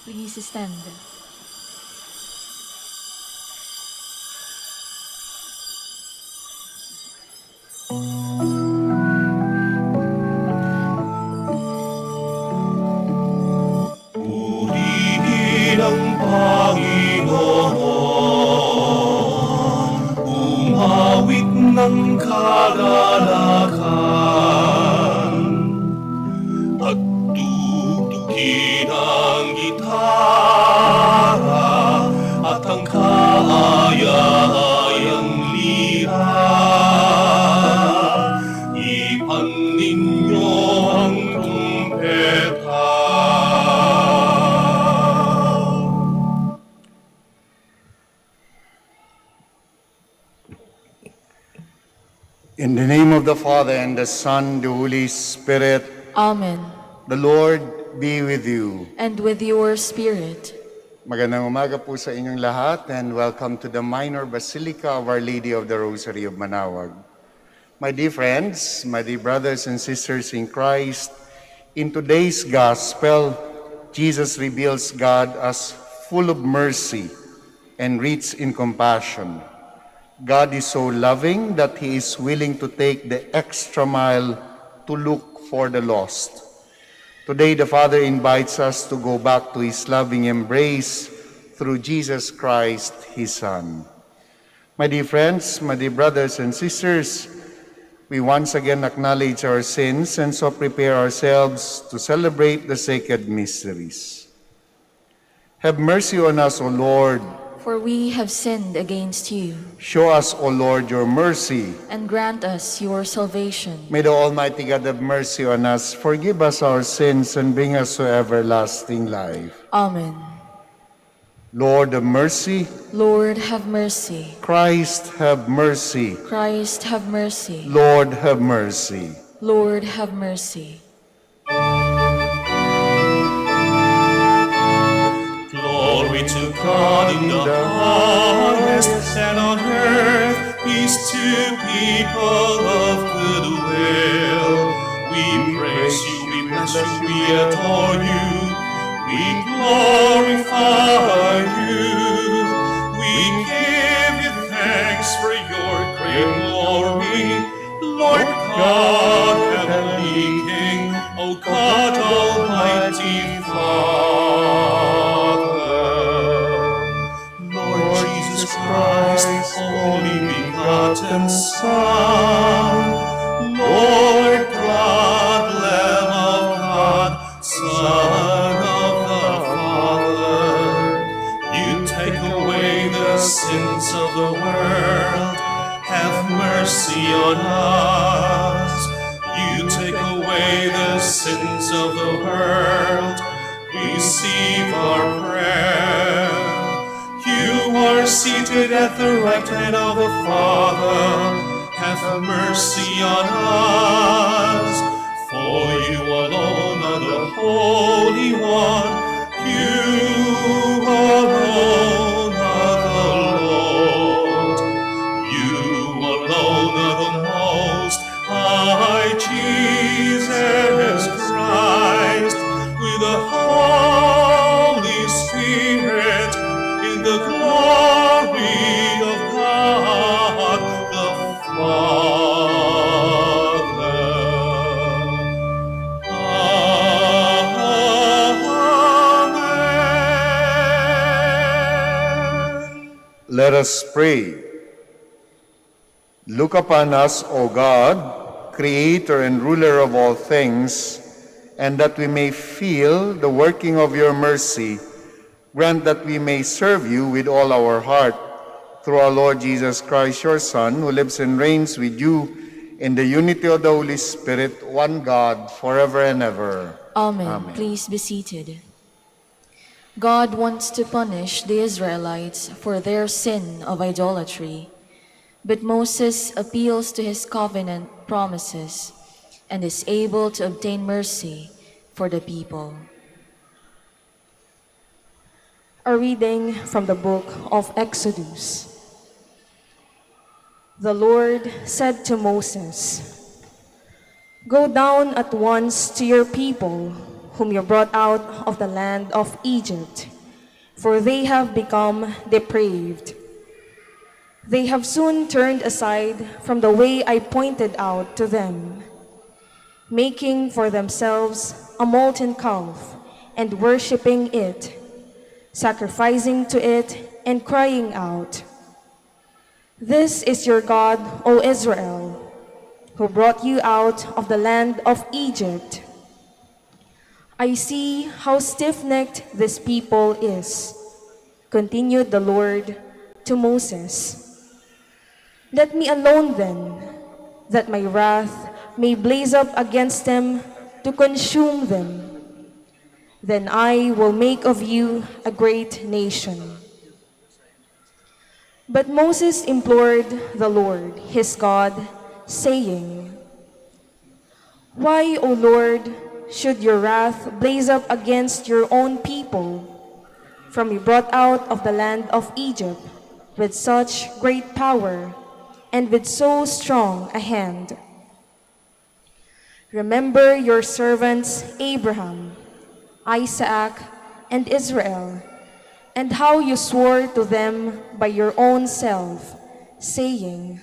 Please stand. 우리 이름 Panginoon, umawit ng kagalakan at tutukin ang gitara at ang kaaya-ayang lira. Ipan ninyo ang trumpeta. In the name of the Father, and the Son, the Holy Spirit, Amen. the Lord be with you. And with your spirit. Magandang umaga po sa inyong lahat, and welcome to the Minor Basilica of Our Lady of the Rosary of Manaoag. My dear friends, my dear brothers and sisters in Christ, in today's Gospel, Jesus reveals God as full of mercy and rich in compassion. God is so loving that He is willing to take the extra mile to look for the lost. Today, the Father invites us to go back to His loving embrace through Jesus Christ, His Son. My dear friends, my dear brothers and sisters, we once again acknowledge our sins and so prepare ourselves to celebrate the sacred mysteries. Have mercy on us, O Lord. For we have sinned against you, Show us, O Lord, your mercy. and grant us your salvation. May the Almighty God have mercy on us, forgive us our sins, and bring us to everlasting life. Amen. Lord of mercy, Lord, have mercy. Christ have mercy. Christ, have mercy. Lord have mercy. Lord, have mercy. Glory to God in the highest, and on earth peace to people of good will. We praise you, we bless you, we adore you, we glorify you. We give you thanks for your great glory, Lord God, heavenly King, O God, Almighty Father. Lord Jesus Christ, only begotten Son, Lord God, Lamb of God, Son of the Father, you take away the sins of the world, have mercy on us. You take away the sins of the world, receive our prayer. You are seated at the right hand of the Father, have mercy on us. For you alone are the Holy One, you alone are the Lord. You alone are the Most High, Jesus Christ, with the Holy Spirit, in the glory of God the Father. Amen. Let us pray. Look upon us, O God, Creator and ruler of all things, and that we may feel the working of your mercy, grant that we may serve you with all our heart, through our Lord Jesus Christ, your Son, who lives and reigns with you in the unity of the Holy Spirit, one God, forever and ever. Amen. Amen. Please be seated. God wants to punish the Israelites for their sin of idolatry, but Moses appeals to his covenant promises and is able to obtain mercy for the people. A reading from the book of Exodus. The Lord said to Moses, "Go down at once to your people whom you brought out of the land of Egypt, for they have become depraved. They have soon turned aside from the way I pointed out to them, making for themselves a molten calf and worshipping it, sacrificing to it and crying out, "This is your God, O Israel, who brought you out of the land of Egypt." I see how stiff-necked this people is, continued the Lord to Moses. Let me alone then, that my wrath may blaze up against them to consume them. Then I will make of you a great nation. But Moses implored the Lord, his God, saying, "Why, O Lord, should your wrath blaze up against your own people, from you brought out of the land of Egypt with such great power and with so strong a hand? Remember your servants Abraham, Isaac, and Israel, and how you swore to them by your own self, saying,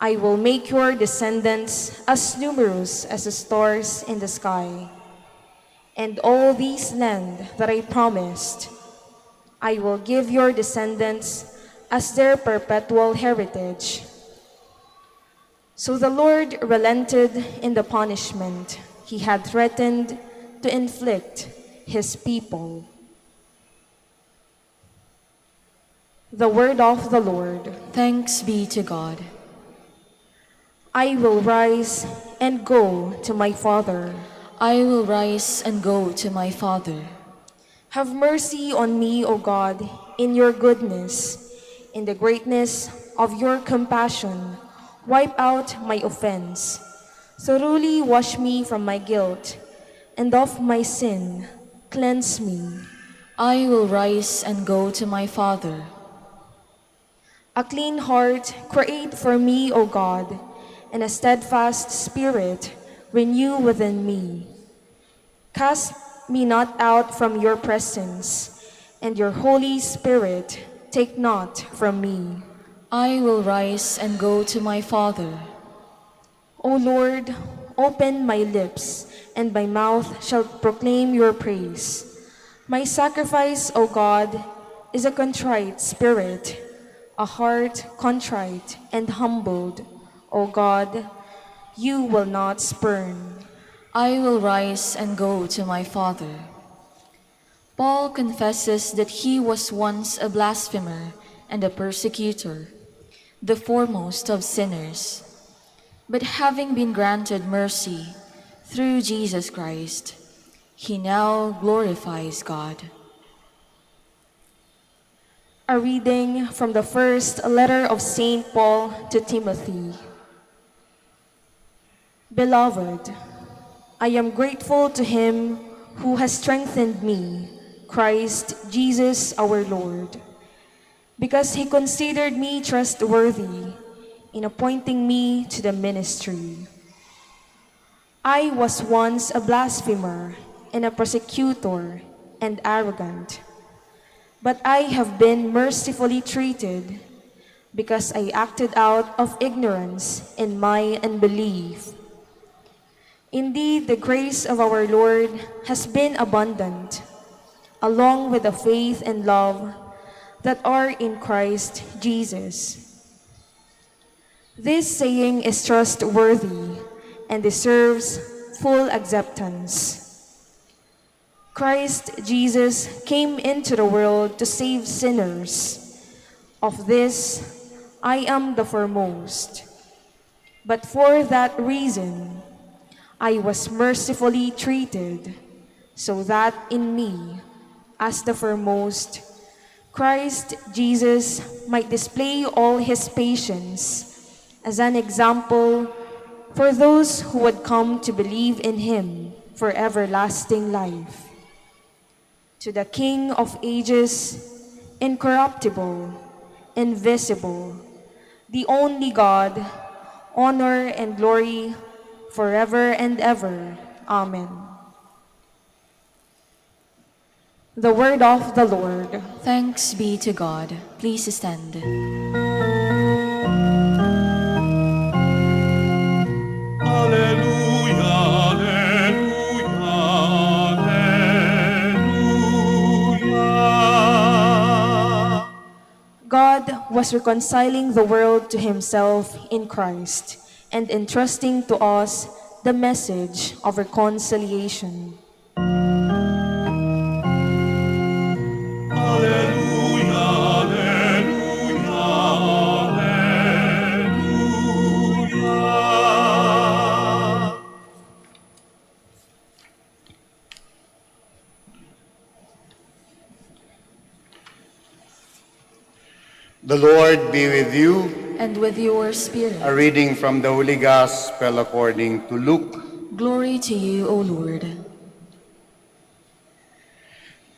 'I will make your descendants as numerous as the stars in the sky, and all this land that I promised, I will give your descendants as their perpetual heritage.' So the Lord relented in the punishment he had threatened to inflict his people." The word of the Lord. Thanks be to God. I will rise and go to my father. I will rise and go to my father. Have mercy on me, O God, in your goodness. In the greatness of your compassion, wipe out my offense. Thoroughly wash me from my guilt, and of my sin cleanse me. I will rise and go to my father. A clean heart create for me, O God, and a steadfast spirit renew within me. Cast me not out from your presence, and your Holy Spirit take not from me. I will rise and go to my father. O Lord, open my lips, and my mouth shall proclaim your praise. My sacrifice, O God, is a contrite spirit, a heart contrite and humbled. O God, you will not spurn. I will rise and go to my father. Paul confesses that he was once a blasphemer and a persecutor, the foremost of sinners. But having been granted mercy through Jesus Christ, he now glorifies God. A reading from the first letter of St. Paul to Timothy. Beloved, I am grateful to him who has strengthened me, Christ Jesus our Lord, because he considered me trustworthy in appointing me to the ministry. I was once a blasphemer and a persecutor and arrogant, but I have been mercifully treated because I acted out of ignorance in my unbelief. Indeed, the grace of our Lord has been abundant, along with the faith and love that are in Christ Jesus. This saying is trustworthy and deserves full acceptance. Christ Jesus came into the world to save sinners. Of this, I am the foremost. But for that reason, I was mercifully treated, so that in me, as the foremost, Christ Jesus might display all his patience as an example for those who would come to believe in him for everlasting life. To the King of ages, incorruptible, invisible, the only God, honor and glory forever and ever. Amen. The word of the Lord. Thanks be to God. Please stand. Alleluia, alleluia, alleluia. God was reconciling the world to himself in Christ and entrusting to us the message of reconciliation. Alleluia, alleluia, alleluia. The Lord be with you. And with your spirit. A reading from the Holy Gospel according to Luke. Glory to you, O Lord.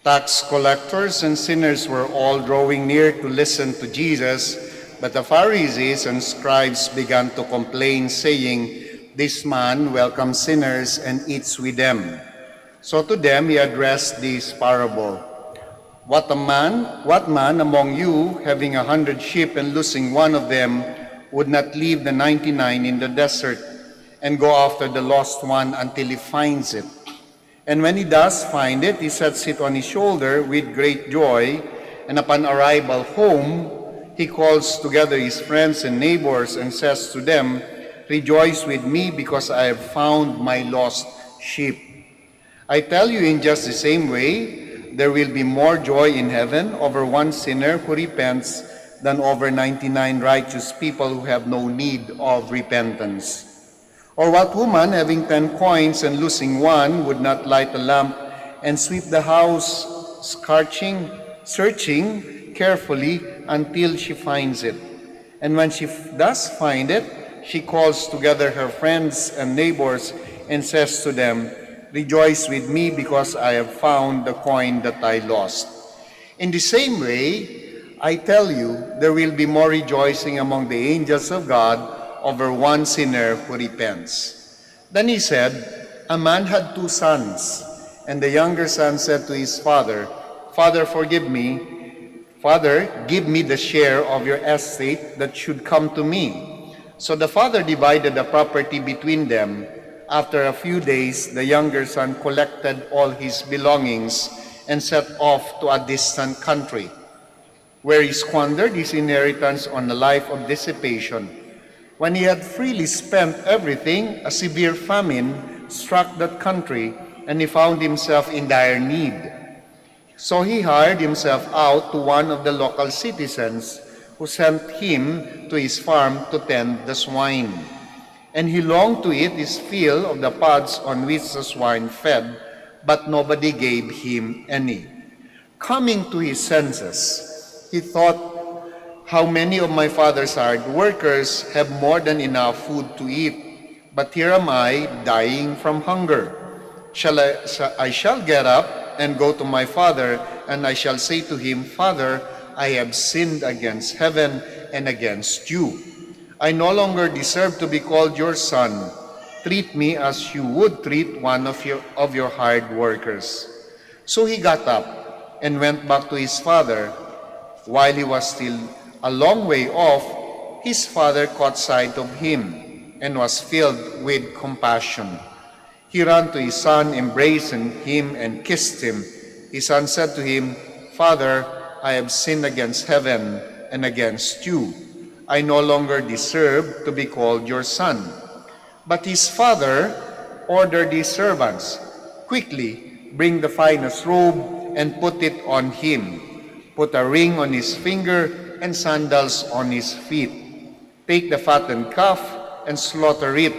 Tax collectors and sinners were all drawing near to listen to Jesus, but the Pharisees and scribes began to complain, saying, "This man welcomes sinners and eats with them." So to them he addressed this parable. What man among you, having 100 sheep and losing one of them, would not leave the 99 in the desert and go after the lost one until he finds it? And when he does find it, he sets it on his shoulder with great joy, and upon arrival home, he calls together his friends and neighbors and says to them, "Rejoice with me because I have found my lost sheep." I tell you, in just the same way, there will be more joy in heaven over one sinner who repents than over 99 righteous people who have no need of repentance. Or what woman, having 10 coins and losing one, would not light a lamp and sweep the house, searching carefully until she finds it? And when she does find it, she calls together her friends and neighbors and says to them, "Rejoice with me because I have found the coin that I lost." In the same way, I tell you, there will be more rejoicing among the angels of God over one sinner who repents. Then he said, "A man had 2 sons, and the younger son said to his father, 'Father, give me the share of your estate that should come to me.' So the father divided the property between them. After a few days, the younger son collected all his belongings and set off to a distant country, where he squandered his inheritance on a life of dissipation. When he had freely spent everything, a severe famine struck that country, and he found himself in dire need. So he hired himself out to one of the local citizens, who sent him to his farm to tend the swine. And he longed to eat his fill of the pods on which the swine fed, but nobody gave him any. Coming to his senses, he thought, "How many of my father's hired workers have more than enough food to eat, but here am I dying from hunger. I shall get up and go to my father, and I shall say to him, 'Father, I have sinned against heaven and against you. I no longer deserve to be called your son. Treat me as you would treat one of your hired workers.' So he got up and went back to his father. While he was still a long way off, his father caught sight of him and was filled with compassion. He ran to his son, embraced him, and kissed him. His son said to him, 'Father, I have sinned against heaven and against you. I no longer deserve to be called your son.' But his father ordered his servants, 'Quickly, bring the finest robe and put it on him. Put a ring on his finger and sandals on his feet. Take the fattened calf and slaughter it.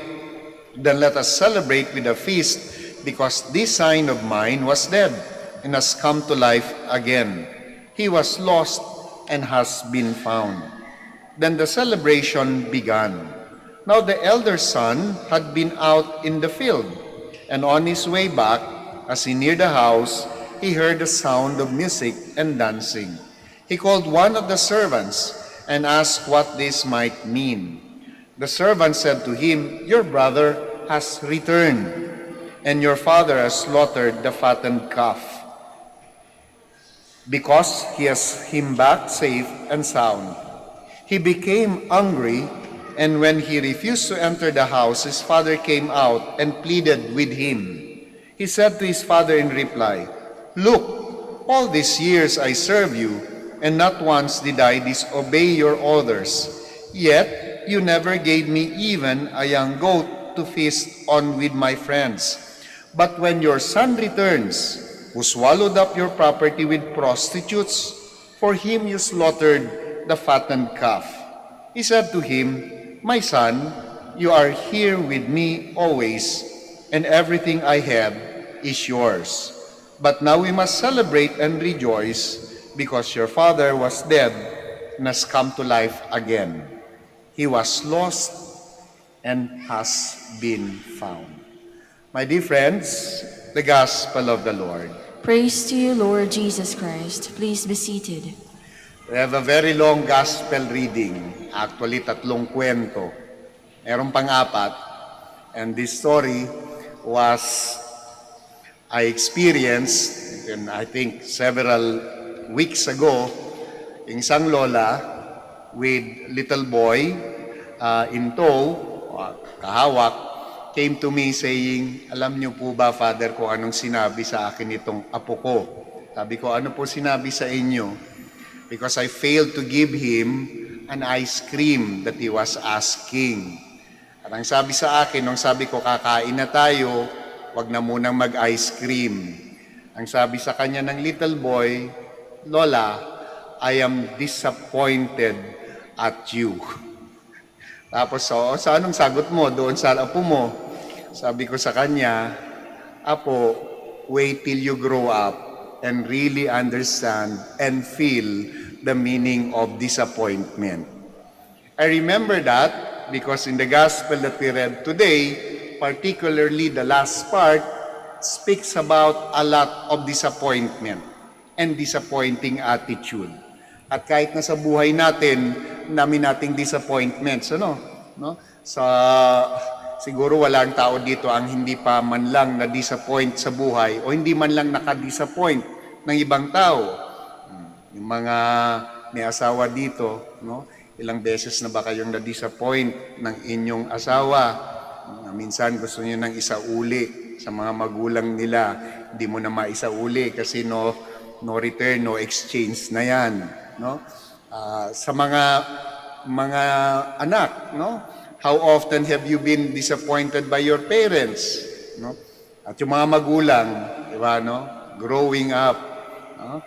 Then let us celebrate with a feast, because this son of mine was dead and has come to life again. He was lost and has been found.' Then the celebration began. Now the elder son had been out in the field, and on his way back, as he neared the house, he heard the sound of music and dancing. He called one of the servants and asked what this might mean. The servant said to him, 'Your brother has returned, and your father has slaughtered the fattened calf, because he has him back safe and sound. He became angry, and when he refused to enter the house, his father came out and pleaded with him. He said to his father in reply, "Look, all these years I serve you, and not once did I disobey your orders. Yet you never gave me even a young goat to feast on with my friends. But when your son returns, who swallowed up your property with prostitutes, for him you slaughtered the fattened calf." He said to him, "My son, you are here with me always, and everything I have is yours. But now we must celebrate and rejoice, because your father was dead and has come to life again. He was lost and has been found." My dear friends, the Gospel of the Lord. Praise to you, Lord Jesus Christ. Please be seated. We have a very long Gospel reading. Actually, 3 kwento. Meron pang 4. And this story was, I experienced, and I think several weeks ago, yung isang lola with little boy in tow, kahawak, came to me saying, "Alam niyo po ba, Father, kung anong sinabi sa akin itong apo ko?" Sabi ko, "Ano po sinabi sa inyo?" Because I failed to give him an ice cream that he was asking. At ang sabi sa akin, nung sabi ko, "Kakain na tayo, wag na munang mag-ice cream." Ang sabi sa kanya ng little boy, "Lola, I am disappointed at you." Tapos, so, sa anong sagot mo doon sa apo mo? Sabi ko sa kanya, "Apo, wait till you grow up and really understand and feel the meaning of disappointment." I remember that because in the gospel that we read today, particularly the last part, speaks about a lot of disappointment and disappointing attitude. At kahit na sa buhay natin, nating disappointments, no? Siguro walang tao dito ang hindi pa man lang na-disappoint sa buhay o hindi man lang naka-disappoint ng ibang tao. Yung mga may asawa dito, no? Ilang beses na ba kayong na-disappoint ng inyong asawa? Minsan gusto niyo nang isauli sa mga magulang nila. Hindi mo na maisauli kasi no return, no exchange na yan, no? Sa mga anak, no? How often have you been disappointed by your parents, no? At yung mga magulang, di ba, no? Growing up, no?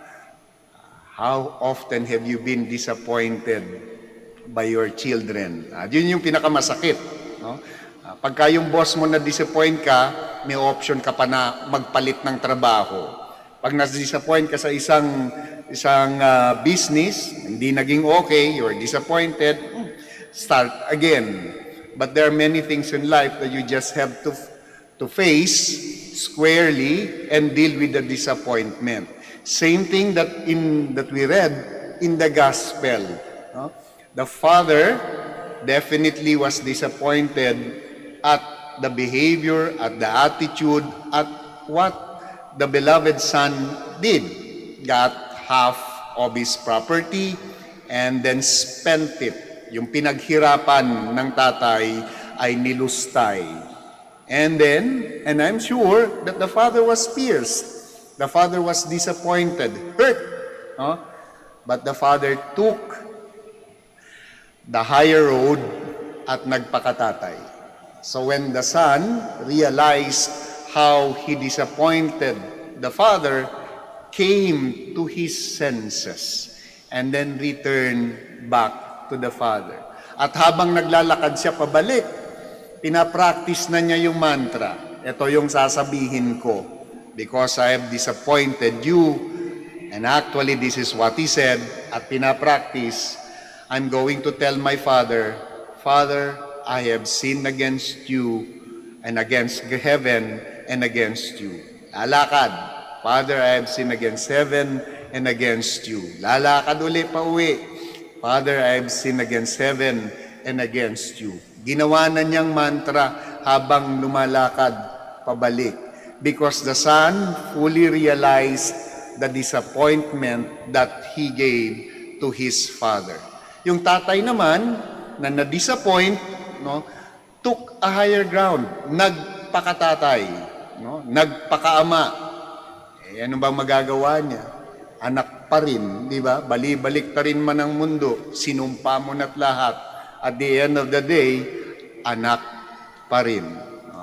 How often have you been disappointed by your children? Yun yung pinakamasakit, no? Pagka yung boss mo na disappoint ka, may option ka pa na magpalit ng trabaho. Pag na-disappoint ka sa isang business, hindi naging okay, you're disappointed, start again. But there are many things in life that you just have to face squarely and deal with the disappointment. Same thing that we read in the gospel. No? The father definitely was disappointed at the behavior, at the attitude, at what the beloved son did. Got half of his property and then spent it. Yung pinaghirapan ng tatay ay nilustay. And I'm sure that the father was pierced. The father was disappointed, hurt. No? But the father took the higher road at nagpakatatay. So when the son realized how he disappointed the father, came to his senses and then returned back to the father. At habang naglalakad siya pabalik, pinapractice na niya yung mantra. Ito yung sasabihin ko, because I have disappointed you. And actually, this is what he said. At pinapractice, I'm going to tell my father, "Father, I have sinned against you and against heaven and against you." Lalakad. "Father, I have sinned against heaven and against you." Lalakad uli pa uwi. "Father, I have sinned against heaven and against you." Ginawa na niyang mantra habang lumalakad pabalik. Because the son fully realized the disappointment that he gave to his father. Yung tatay naman, na na-disappoint, no, took a higher ground, nagpakatatay, no, nagpakaama. Ano bang magagawa niya? Anak pa rin, di ba? Bali-balik ta rin man ang mundo, sinumpa mo na't lahat. At the end of the day, anak pa rin.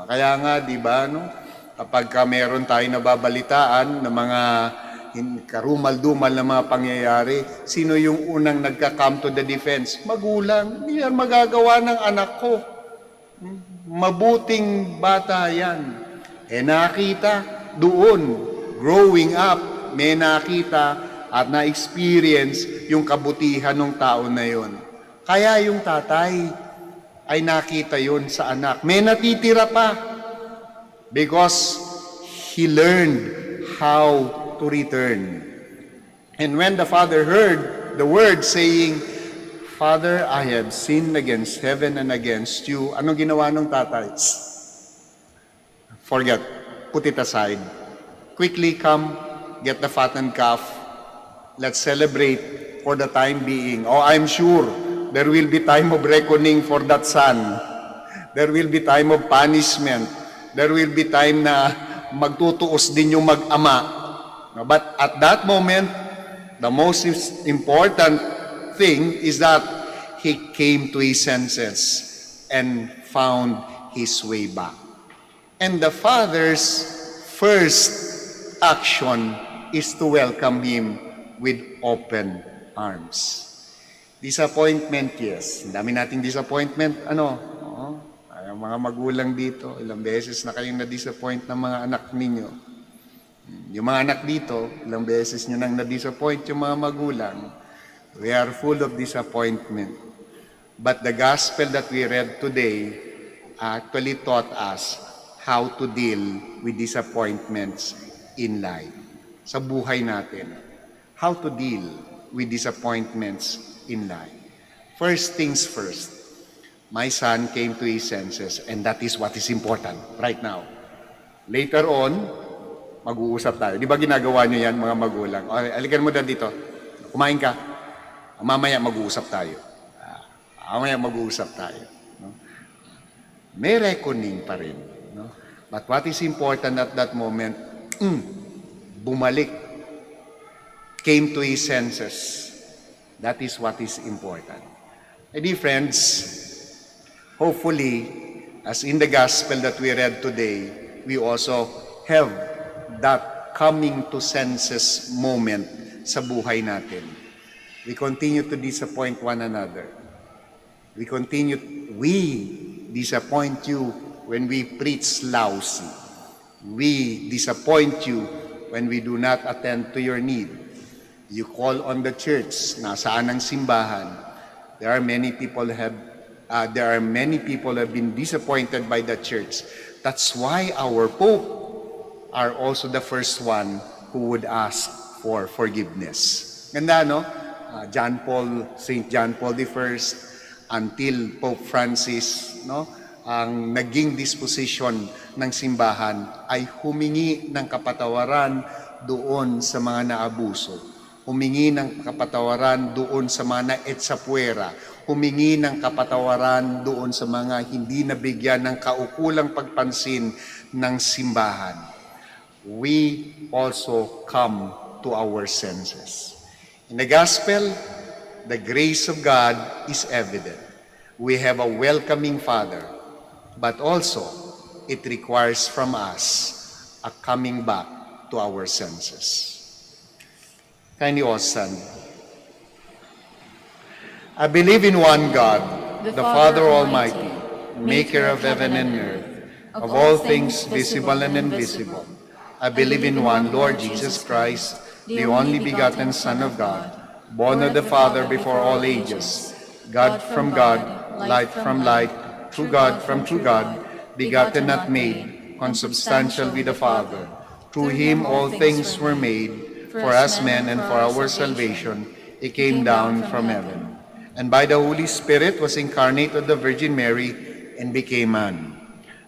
Kaya nga, di ba, no? Kapag meron tayo nababalitaan ng mga karumal-dumal na mga pangyayari, sino yung unang nagka-come to the defense? Magulang. Hindi yan magagawa ng anak ko. Mabuting bata yan. Nakita doon, growing up, may nakita at na-experience yung kabutihan ng tao na yon. Kaya yung tatay ay nakita yon sa anak. May natitira pa because he learned how to return. And when the father heard the word saying, "Father, I have sinned against heaven and against you," anong ginawa ng tatay? Forget, put it aside. Quickly come, get the fattened calf. Let's celebrate for the time being. Oh, I'm sure there will be time of reckoning for that son. There will be time of punishment. There will be time na magtutuos din yung mag-ama. But at that moment, the most important thing is that he came to his senses and found his way back. And the father's first action is to welcome him with open arms. Disappointment, yes. Ang dami nating disappointment. Ang mga magulang dito, ilang beses na kayong na-disappoint ng mga anak ninyo. Yung mga anak dito, ilang beses nyo nang na-disappoint yung mga magulang. We are full of disappointment. But the gospel that we read today actually taught us how to deal with disappointments in life. Sa buhay natin. How to deal with disappointments in life. First things first. My son came to his senses, and that is what is important right now. Later on, mag-uusap tayo. Di ba ginagawa nyo yan, mga magulang? O, alikan mo dito. Kumain ka. Mamaya mag-uusap tayo. Mamaya mag-uusap tayo. No? May reckoning pa rin. No? But what is important at that moment, bumalik. Came to his senses. That is what is important. Dear friends, hopefully, as in the gospel that we read today, we also have that coming to senses moment sa buhay natin. We continue to disappoint one another. We disappoint you when we preach lousy. We disappoint you when we do not attend to your need. You call on the church, nasaan ang simbahan. There are many people who have been disappointed by the church. That's why our Pope are also the first one who would ask for forgiveness. Ganda, no? St. John Paul I until Pope Francis, no? Ang naging disposition ng simbahan ay humingi ng kapatawaran doon sa mga naabuso. Humingi ng kapatawaran doon sa mga naetsapwera. Humingi ng kapatawaran doon sa mga hindi nabigyan ng kaukulang pagpansin ng simbahan. We also come to our senses. In the gospel, the grace of God is evident. We have a welcoming Father, but also it requires from us a coming back to our senses. Kindly all stand. I believe in one God, the Father Almighty, maker of heaven and earth, of all things visible and invisible. I believe in one Lord Jesus Christ, the only begotten Son of God, born of the Father before all ages, God from God, light from light, true God from true God, begotten not made, consubstantial with the Father. Through him all things were made. For us men and for our salvation, he came down from heaven. And by the Holy Spirit was incarnate of the Virgin Mary and became man.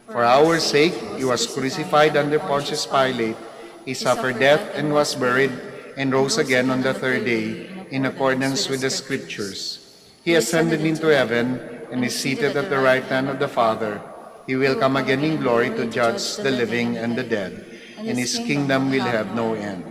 For our sake, he was crucified under Pontius Pilate. He suffered death and was buried. and rose again on the third day in accordance with the Scriptures. He ascended into heaven and is seated at the right hand of the Father. He will come again in glory to judge the living and the dead, and his kingdom will have no end.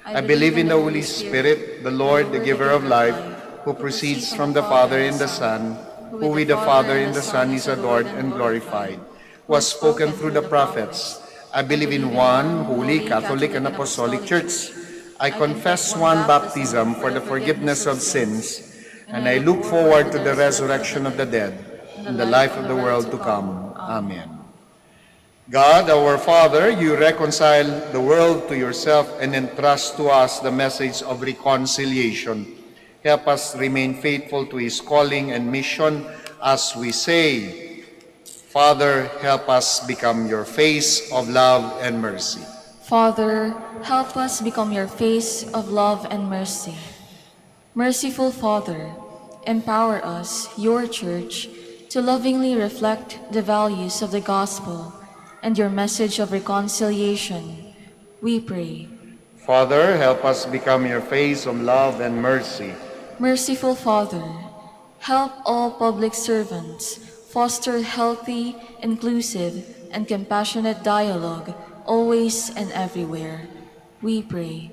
I believe in the Holy Spirit, the Lord, the giver of life, who proceeds from the Father and the Son, who with the Father and the Son is adored and glorified, who has spoken through the prophets. I believe in one holy, Catholic, and Apostolic Church. I confess one baptism for the forgiveness of sins, and I look forward to the resurrection of the dead and the life of the world to come. Amen. God, our Father, you reconcile the world to yourself and entrust to us the message of reconciliation. Help us remain faithful to his calling and mission as we say, Father, help us become your face of love and mercy. Father, help us become your face of love and mercy. Merciful Father, empower us, your Church, to lovingly reflect the values of the Gospel and your message of reconciliation, we pray. Father, help us become your face of love and mercy. Merciful Father, help all public servants foster healthy, inclusive, and compassionate dialogue always and everywhere. We pray.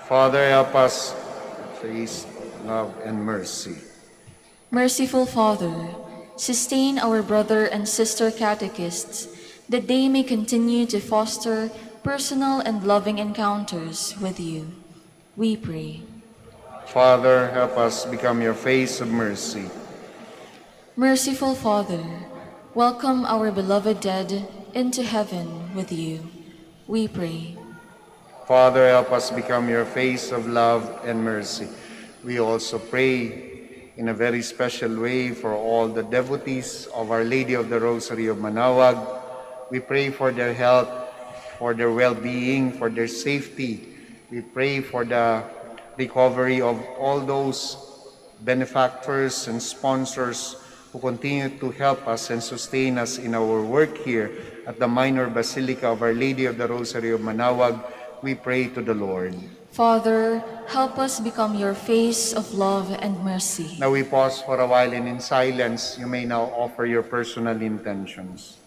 Father, help us face love and mercy. Merciful Father, sustain our brother and sister catechists that they may continue to foster personal and loving encounters with you. We pray. Father, help us become your face of mercy. Merciful Father, welcome our beloved dead into heaven with you. We pray. Father, help us become your face of love and mercy. We also pray in a very special way for all the devotees of Our Lady of the Rosary of Manaoag. We pray for their health, for their well-being, for their safety. We pray for the recovery of all those benefactors and sponsors who continue to help us and sustain us in our work here at the Minor Basilica of Our Lady of the Rosary of Manaoag. We pray to the Lord. Father, help us become your face of love and mercy. Now we pause for a while, and in silence, you may now offer your personal intentions.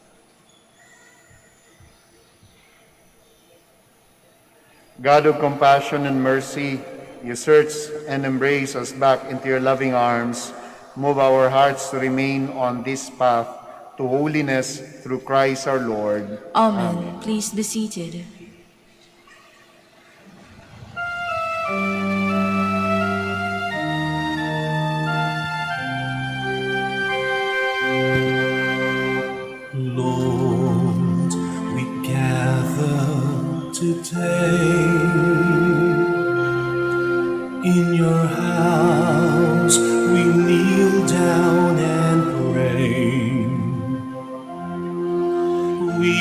God of compassion and mercy, you search and embrace us back into your loving arms. Move our hearts to remain on this path to holiness through Christ our Lord. Amen. Please be seated. Lord, we gather today in your house. We kneel down and pray. We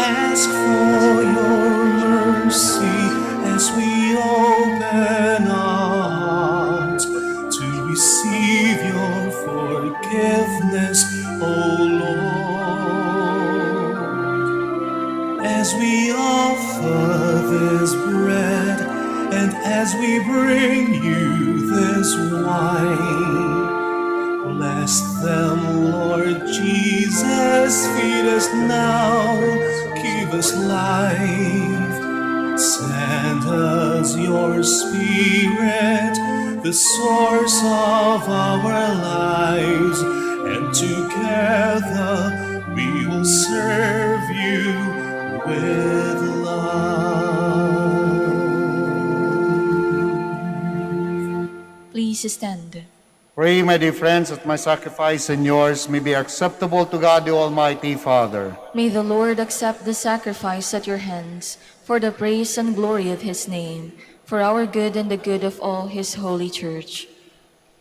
ask for your mercy as we open our hearts to receive your forgiveness, O Lord. As we offer this bread and as we bring you this wine, bless them, Lord Jesus. Feed us now, give us life. Send us your Spirit, the source of our lives, and together we will serve you with love. Please stand. Pray, my dear friends, that my sacrifice and yours may be acceptable to God the Almighty Father. May the Lord accept the sacrifice at your hands for the praise and glory of his name, for our good and the good of all his holy church.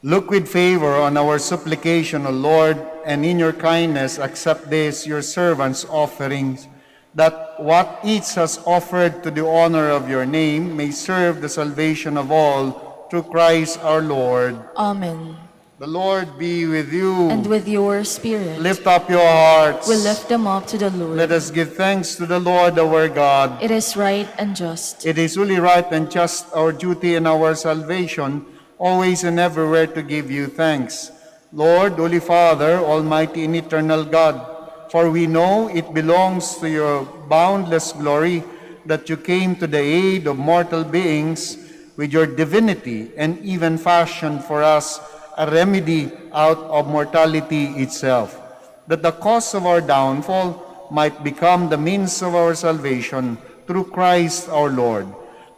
Look with favor on our supplication, O Lord, and in your kindness accept this, your servants' offerings, that what each has offered to the honor of your name may serve the salvation of all, through Christ our Lord. Amen. The Lord be with you. And with your spirit. Lift up your hearts. We lift them up to the Lord. Let us give thanks to the Lord our God. It is right and just. It is really right and just, our duty and our salvation, always and everywhere to give you thanks. Lord, Holy Father, Almighty and Eternal God, for we know it belongs to your boundless glory that you came to the aid of mortal beings with your divinity and even fashioned for us a remedy out of mortality itself, that the cause of our downfall might become the means of our salvation through Christ our Lord.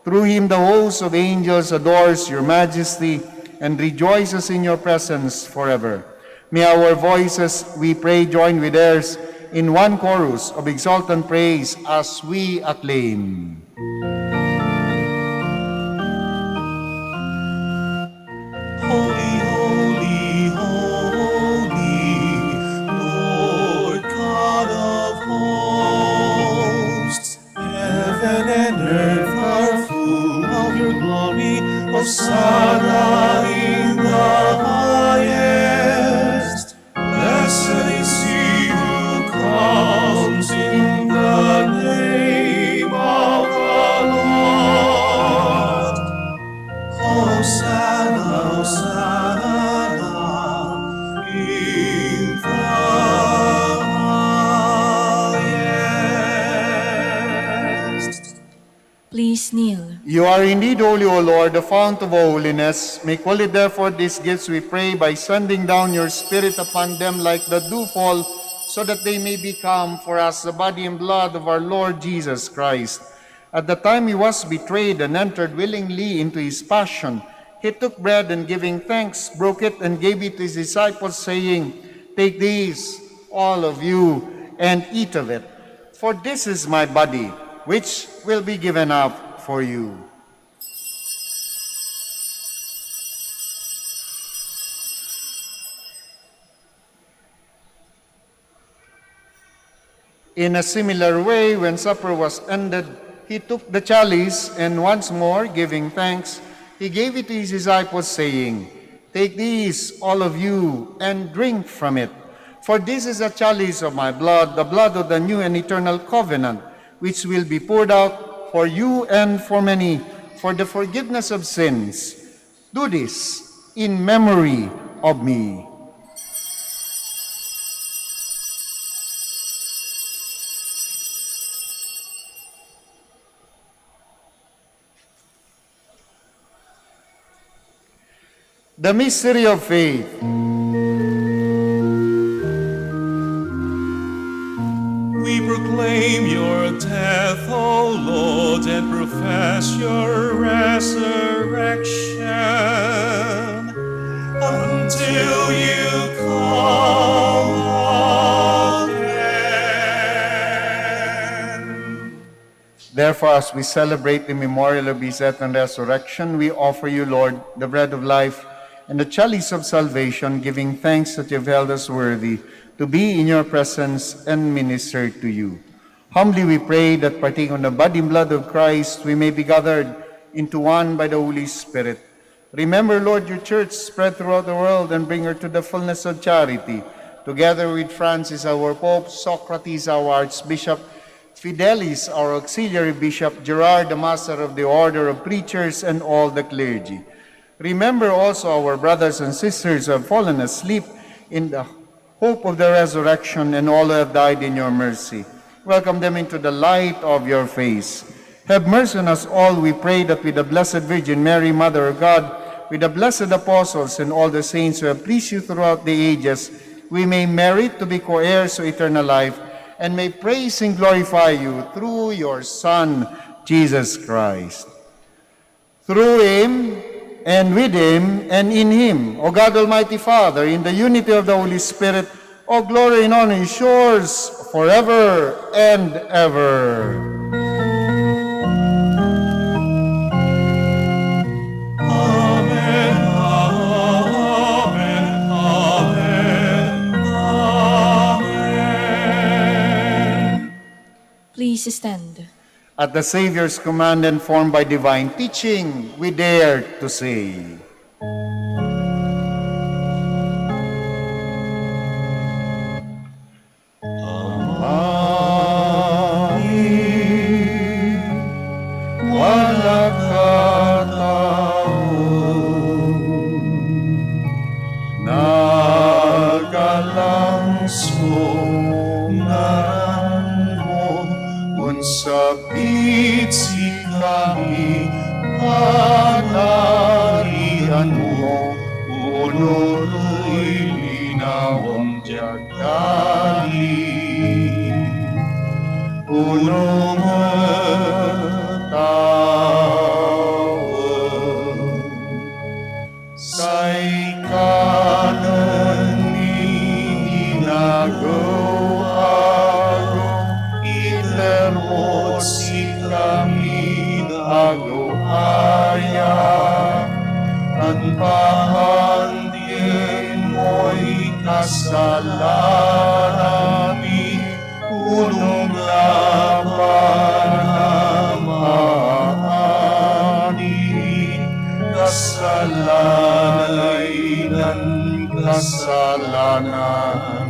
Through him the host of angels adores your majesty and rejoices in your presence forever. May our voices, we pray, join with theirs in one chorus of exultant praise as we acclaim. Holy, holy, holy, Lord God of hosts, heaven and earth are full of your glory. Hosanna in the highest. Blessed is he who comes in the name of the Lord. Hosanna, Hosanna in the highest. Please kneel. You are indeed holy, O Lord, the fount of all holiness. Make holy therefore these gifts, we pray, by sending down your Spirit upon them like the dewfall, so that they may become for us the body and blood of our Lord Jesus Christ. At the time he was betrayed and entered willingly into his passion, he took bread and giving thanks, broke it and gave it to his disciples, saying, "Take these, all of you, and eat of it. For this is my body, which will be given up for you." In a similar way, when supper was ended, he took the chalice and once more, giving thanks, he gave it to his disciples, saying, "Take these, all of you, and drink from it. For this is a chalice of my blood, the blood of the new and eternal covenant, which will be poured out for you and for many, for the forgiveness of sins. Do this in memory of me." The mystery of faith. We proclaim your death, O Lord, and profess your resurrection until you come again. Therefore, as we celebrate the memorial of his death and resurrection, we offer you, Lord, the bread of life and the chalice of salvation, giving thanks that you have held us worthy to be in your presence and minister to you. Humbly we pray that, partaking of the body and blood of Christ, we may be gathered into one by the Holy Spirit. Remember, Lord, your church spread throughout the world and bring her to the fullness of charity, together with Francis, our Pope, Socrates, our Archbishop, Fidelis, our Auxiliary Bishop, Gerard, the Master of the Order of Preachers, and all the clergy. Remember also our brothers and sisters who have fallen asleep in the hope of the resurrection, and all who have died in your mercy. Welcome them into the light of your face. Have mercy on us all, we pray, that with the Blessed Virgin Mary, Mother of God, with the blessed apostles and all the saints who have pleased you throughout the ages, we may merit to be co-heirs to eternal life, and may praise and glorify you through your Son, Jesus Christ. Through him, and with him, and in him, O God Almighty Father, in the unity of the Holy Spirit, all glory and honor is yours forever and ever. Amen, amen, amen, amen. Please stand. At the Savior's command and formed by divine teaching, we dare to say, Luloy linaw ang tiyak dali, punong tawag. Say kanan ni nagawa, itermo si kami nagawaya, tanpahan din mo'y kasalanami, punong laban amaani, kasalanay ng kasalanan,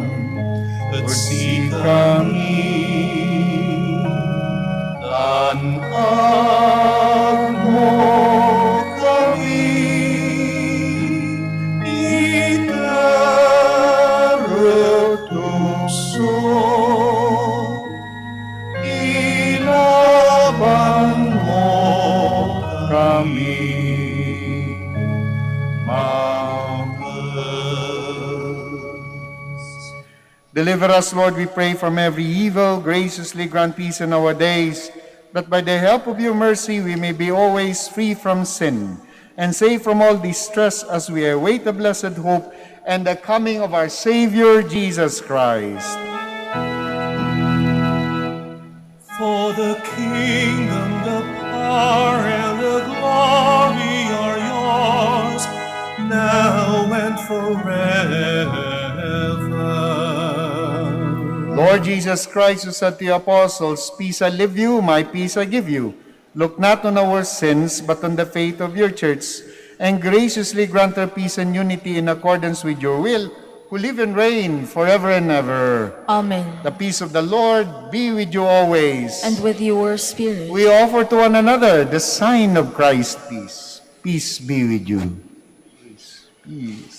at si kami tanang mo kami, itarutukso, ilaban mo kami. Deliver us, Lord, we pray, from every evil. Graciously grant peace in our days, that by the help of your mercy we may be always free from sin and safe from all distress as we await the blessed hope and the coming of our Savior, Jesus Christ. For the kingdom, the power, and the glory are yours, now and forever. Lord Jesus Christ, who said to the apostles, "Peace I leave you, my peace I give you," look not on our sins, but on the faith of your church, and graciously grant her peace and unity in accordance with your will, who live and reign forever and ever. Amen. The peace of the Lord be with you always. And with your spirit. We offer to one another the sign of Christ's peace. Peace be with you. Peace. Peace.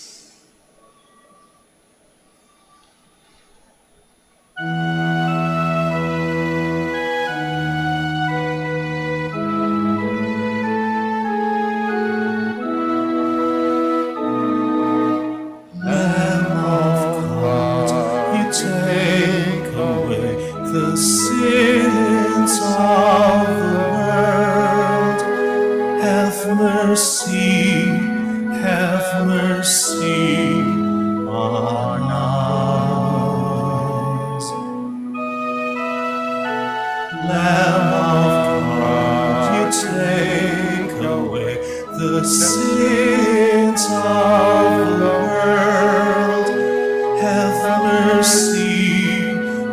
Take away the sins of the world. Have mercy on us. Lamb of God, you take away the sins of the world.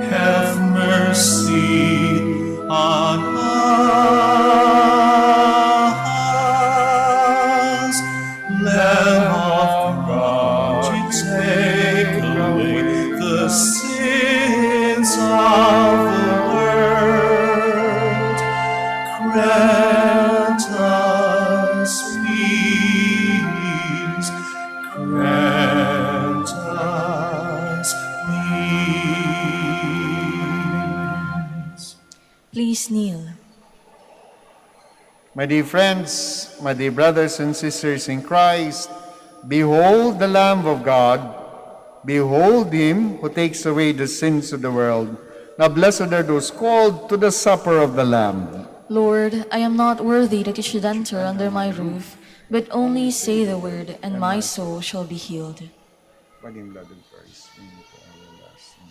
Have mercy on us. Lamb of God, you take away the sins of the world. Grant us peace. Grant us peace. Please kneel. My dear friends, my dear brothers and sisters in Christ, behold the Lamb of God. Behold him who takes away the sins of the world. Now blessed are those called to the supper of the Lamb. Lord, I am not worthy that you should enter under my roof, but only say the word, and my soul shall be healed. Body and blood of Christ, in the everlasting.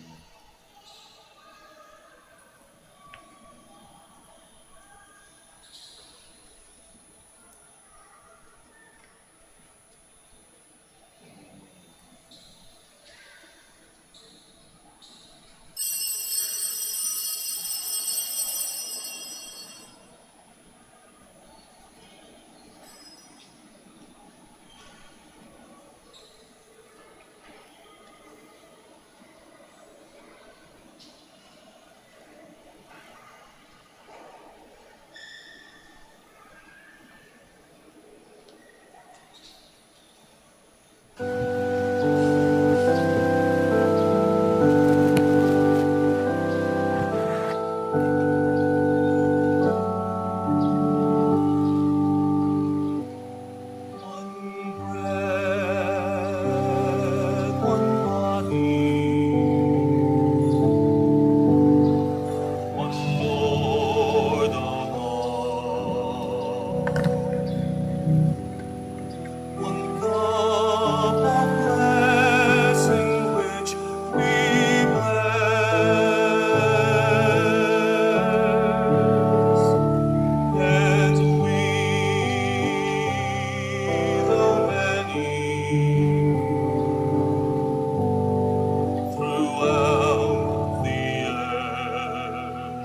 One cup of blessing which we bless, and we, though many, throughout the earth.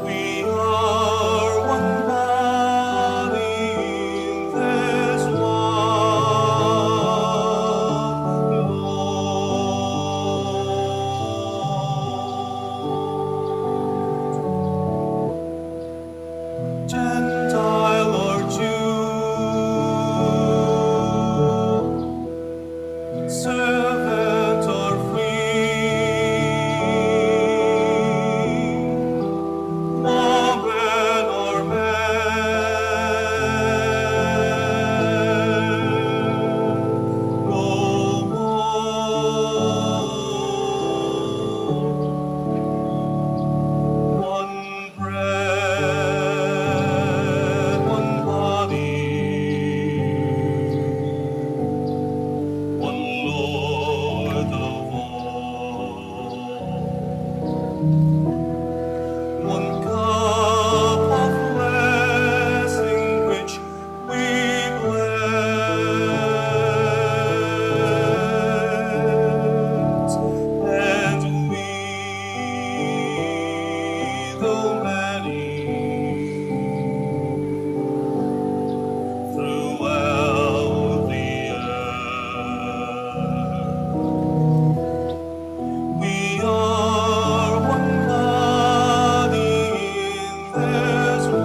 We are one body in this one Lord. Gentile or Jew, servant or free, woman or man, no more. One bread, one body, one Lord of all. One cup of blessing which we bless, and we, though many, throughout the earth. We are one body in this one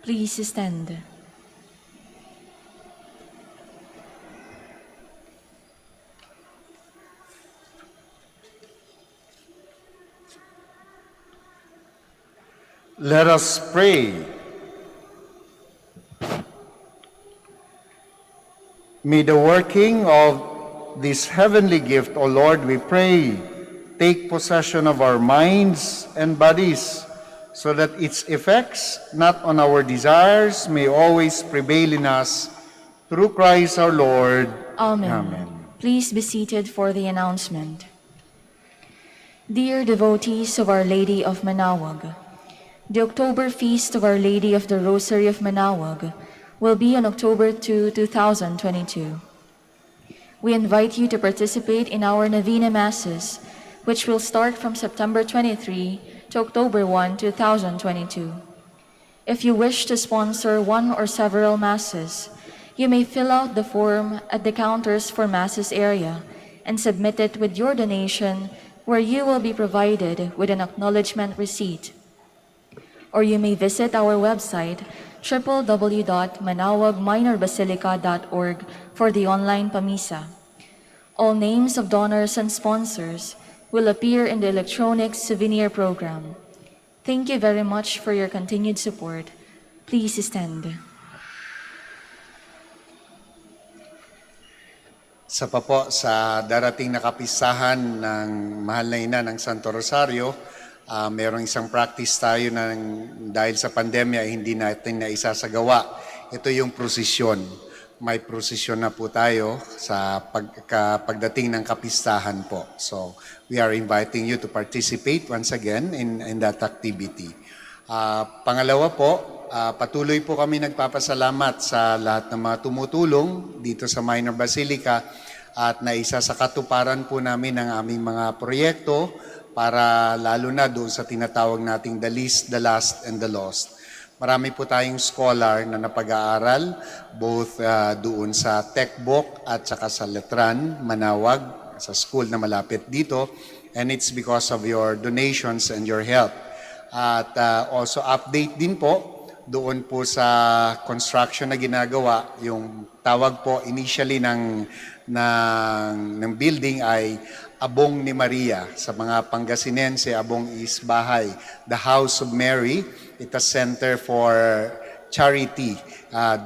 Please stand. Let us pray. May the working of this heavenly gift, O Lord, we pray, take possession of our minds and bodies so that its effects, not on our desires, may always prevail in us, through Christ our Lord. Amen. Amen. Please be seated for the announcement. Dear devotees of Our Lady of Manawag, the October Feast of Our Lady of the Rosary of Manawag will be on October 2, 2022. We invite you to participate in our Novena Masses, which will start from September 23 to October 1, 2022. If you wish to sponsor one or several Masses, you may fill out the form at the counters for Masses area and submit it with your donation, where you will be provided with an acknowledgement receipt. Or you may visit our website, www.manawagminorbasilica.org, for the online Pamisa. All names of donors and sponsors will appear in the electronic souvenir program. Thank you very much for your continued support. Please stand. Sa darating na kapistahan ng Mahal na Ina ng Santo Rosario, merong isang practice tayo na dahil sa pandemya hindi natin na isasagawa. Ito yung prosesyon. May prosesyon na po tayo sa pagdating ng kapistahan po. So we are inviting you to participate once again in that activity. Pangalawa po, patuloy po kami nagpapasalamat sa lahat ng mga tumutulong dito sa Minor Basilica at naisa sa katuparan po namin ang aming mga proyekto para lalo na doon sa tinatawag nating the least, the last, and the lost. Marami po tayong scholar na napag-aaral both doon sa Techbook at saka sa Letran, Manawag, sa school na malapit dito, and it's because of your donations and your help. At also update din po doon po sa construction na ginagawa, yung tawag po initially ng building ay Abong ni Maria. Sa mga Pangasinense, Abong is bahay. The House of Mary, it's a center for charity.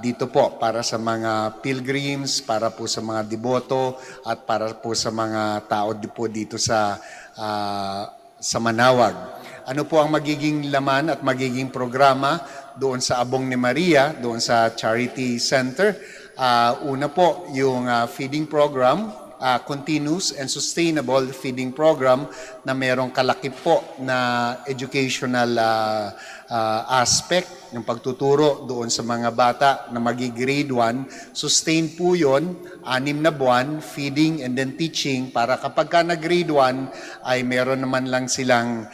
Dito po para sa mga pilgrims, para po sa mga deboto, at para po sa mga tao po dito sa Manawag. Ano po ang magiging laman at magiging programa doon sa Abong ni Maria, doon sa Charity Center? Una po, yung feeding program, continuous and sustainable feeding program na merong kalakip po na educational aspect ng pagtuturo doon sa mga bata na magi-grade 1. Sustain po yun, 6 na buwan, feeding and then teaching para kapag ka nag-grade 1 ay meron naman lang silang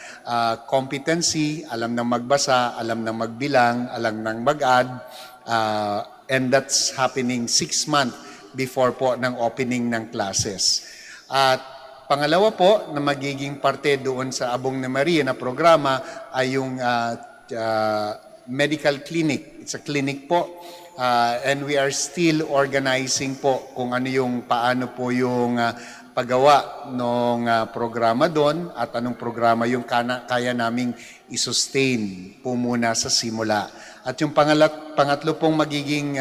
competency, alam nang magbasa, alam nang magbilang, alam nang mag-add, and that's happening 6 months before po ng opening ng classes. At pangalawa po na magiging parte doon sa Abong ni Maria na programa ay yung medical clinic. It's a clinic po and we are still organizing po kung ano yung paano po yung paggawa ng programa doon at anong programa yung kaya naming i-sustain po muna sa simula. At yung pangatlo pong magiging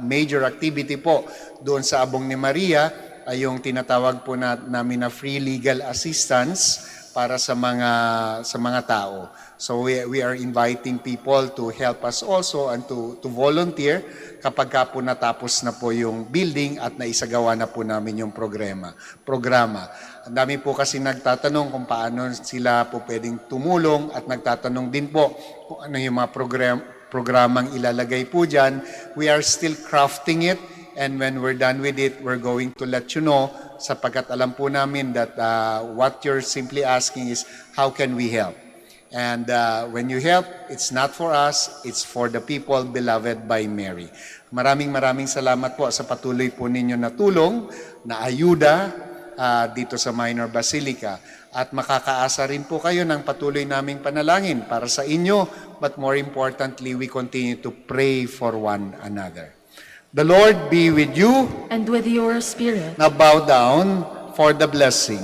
major activity po doon sa Abong ni Maria ay yung tinatawag po namin na free legal assistance para sa mga tao. So we are inviting people to help us also and to volunteer kapag ka po natapos na po yung building at naisagawa na po namin yung programa. Ang dami po kasi nagtatanong kung paano sila po pwedeng tumulong at nagtatanong din po kung ano yung mga programang ilalagay po dyan. We are still crafting it, and when we're done with it, we're going to let you know, sapagkat alam po namin that what you're simply asking is, how can we help? And when you help, it's not for us, it's for the people beloved by Mary. Maraming salamat po sa patuloy po ninyo na tulong, na ayuda dito sa Minor Basilica. At makakaasa rin po kayo ng patuloy naming panalangin para sa inyo, but more importantly, we continue to pray for one another. The Lord be with you. And with your spirit. Now bow down for the blessing.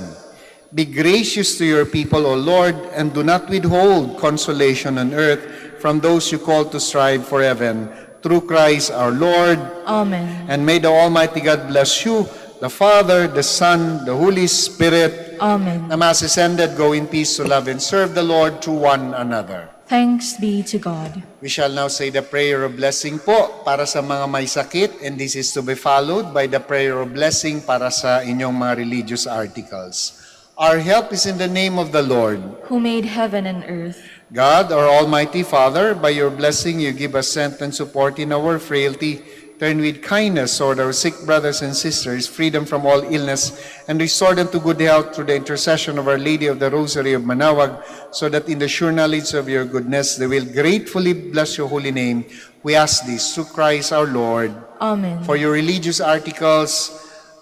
Be gracious to your people, O Lord, and do not withhold consolation on earth from those you call to strive for heaven. Through Christ our Lord. Amen. And may the Almighty God bless you, the Father, the Son, the Holy Spirit. Amen. The Mass is ended. Go in peace to love and serve the Lord through one another. Thanks be to God. We shall now say the prayer of blessing po para sa mga may sakit, and this is to be followed by the prayer of blessing para sa inyong mga religious articles. Our help is in the name of the Lord. Who made heaven and earth. God, our Almighty Father, by your blessing you give us strength and support in our frailty. Turn with kindness toward our sick brothers and sisters, freedom from all illness, and restore them to good health through the intercession of Our Lady of the Rosary of Manaoag, so that in the sure knowledge of your goodness they will gratefully bless your holy name. We ask this through Christ our Lord. Amen. For your religious articles,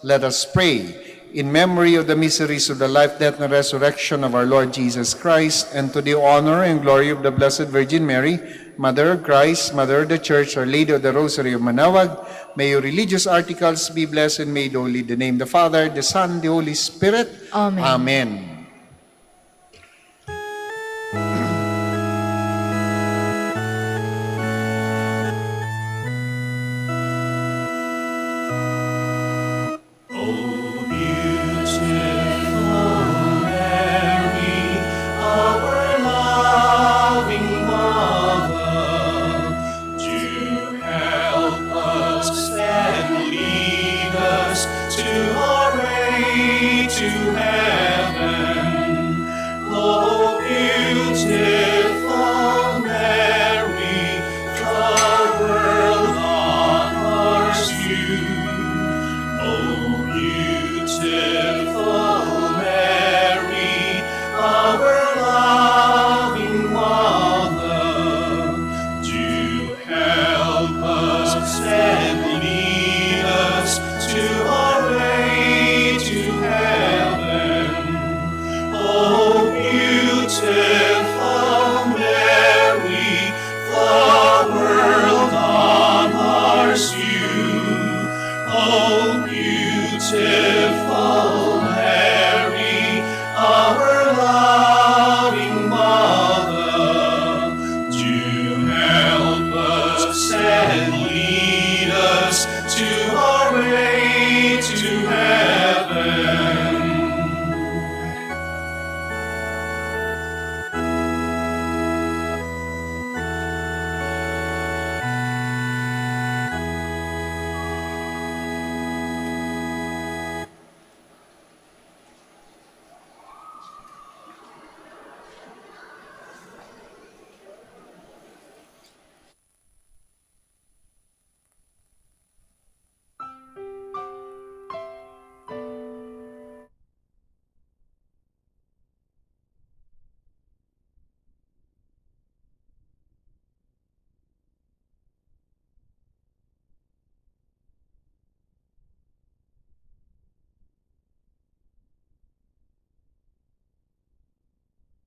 let us pray. In memory of the miseries of the life, death, and resurrection of our Lord Jesus Christ, and to the honor and glory of the Blessed Virgin Mary, Mother of Christ, Mother of the Church, Our Lady of the Rosary of Manaoag, may your religious articles be blessed and made holy. In the name of the Father, the Son, and the Holy Spirit. Amen. Amen.